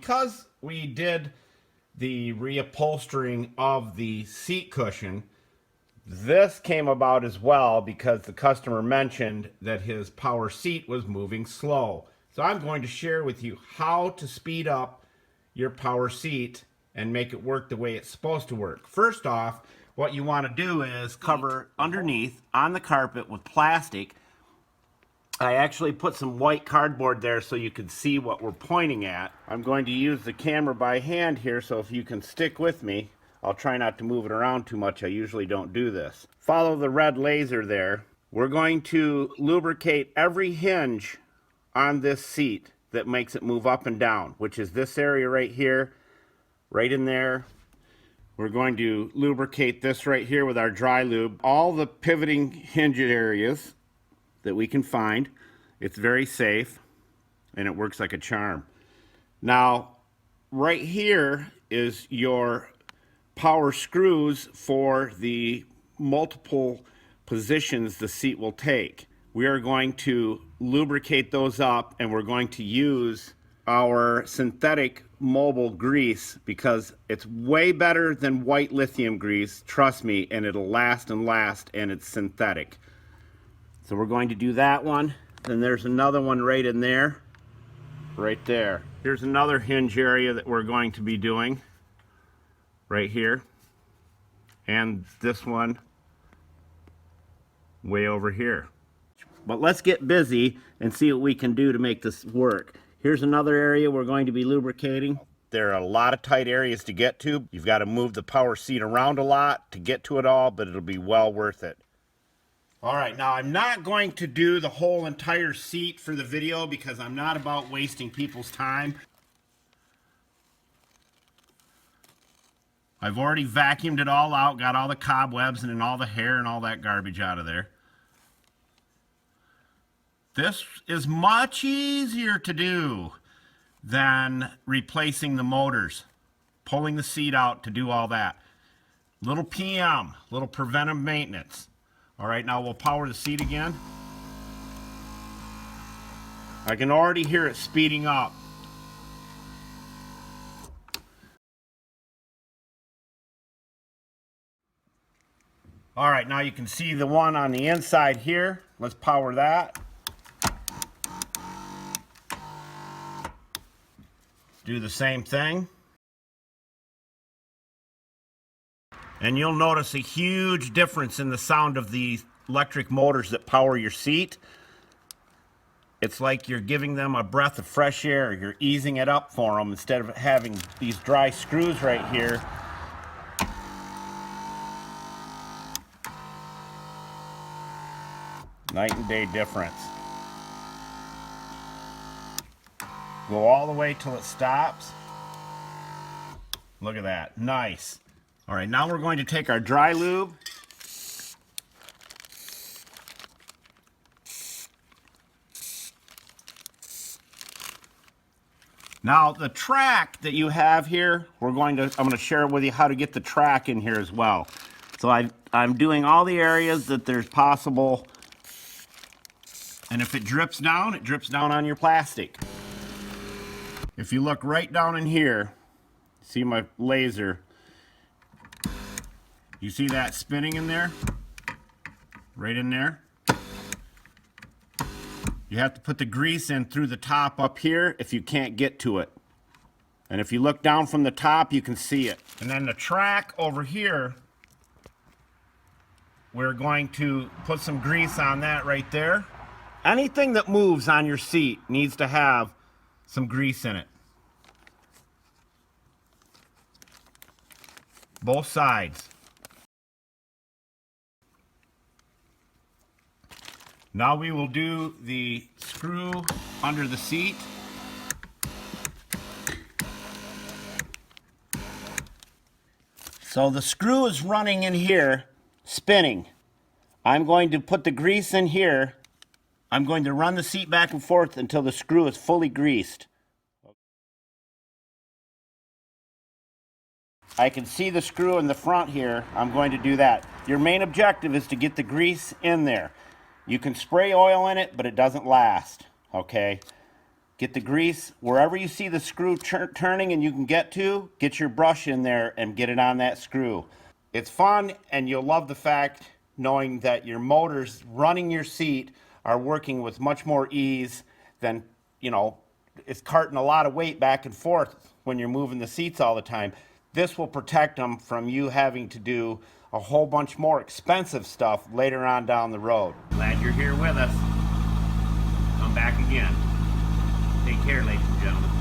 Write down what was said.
Because we did the reupholstering of the seat cushion, this came about as well because the customer mentioned that his power seat was moving slow. So I'm going to share with you how to speed up your power seat and make it work the way it's supposed to work. First off, what you want to do is cover underneath on the carpet with plastic. I actually put some white cardboard there so you can see what we're pointing at. I'm going to use the camera by hand here, so if you can stick with me, I'll try not to move it around too much. I usually don't do this. Follow the red laser there. We're going to lubricate every hinge on this seat that makes it move up and down, which is this area right here, right in there. We're going to lubricate this right here with our dry lube. All the pivoting hinge areas that we can find. It's very safe and it works like a charm. Now, right here is your power screws for the multiple positions the seat will take. We are going to lubricate those up, and we're going to use our synthetic mobile grease because it's way better than white lithium grease, trust me, and it'll last and last, and it's synthetic. So we're going to do that one. Then there's another one right in there, right there. Here's another hinge area that we're going to be doing right here. And this one way over here. But let's get busy and see what we can do to make this work. Here's another area we're going to be lubricating. There are a lot of tight areas to get to. You've got to move the power seat around a lot to get to it all, but it'll be well worth it. All right, now I'm not going to do the whole entire seat for the video because I'm not about wasting people's time. I've already vacuumed it all out, got all the cobwebs and all the hair and all that garbage out of there. This is much easier to do than replacing the motors, pulling the seat out to do all that. Little PM, little preventive maintenance. All right, now we'll power the seat again. I can already hear it speeding up. All right, now you can see the one on the inside here. Let's power that. Do the same thing. And you'll notice a huge difference in the sound of the electric motors that power your seat. It's like you're giving them a breath of fresh air. You're easing it up for them instead of having these dry screws right here. Night and day difference. Go all the way till it stops. Look at that, nice. All right, now we're going to take our dry lube. Now the track that you have here, I'm going to share with you how to get the track in here as well. So I'm doing all the areas that there's possible. And if it drips down on your plastic. If you look right down in here, see my laser, you see that spinning in there? Right in there? You have to put the grease in through the top up here if you can't get to it. And if you look down from the top, you can see it. And then the track over here, we're going to put some grease on that right there. Anything that moves on your seat needs to have some grease in it. Both sides. Now we will do the screw under the seat. So the screw is running in here, spinning. I'm going to put the grease in here. I'm going to run the seat back and forth until the screw is fully greased. I can see the screw in the front here. I'm going to do that. Your main objective is to get the grease in there. You can spray oil in it, but it doesn't last, okay? Get the grease wherever you see the screw turning and you can get to, get your brush in there and get it on that screw. It's fun, and you'll love the fact knowing that your motors running your seat are working with much more ease than, you know, it's carting a lot of weight back and forth when you're moving the seats all the time. This will protect them from you having to do a whole bunch more expensive stuff later on down the road. Glad you're here with us. Come back again. Take care, ladies and gentlemen.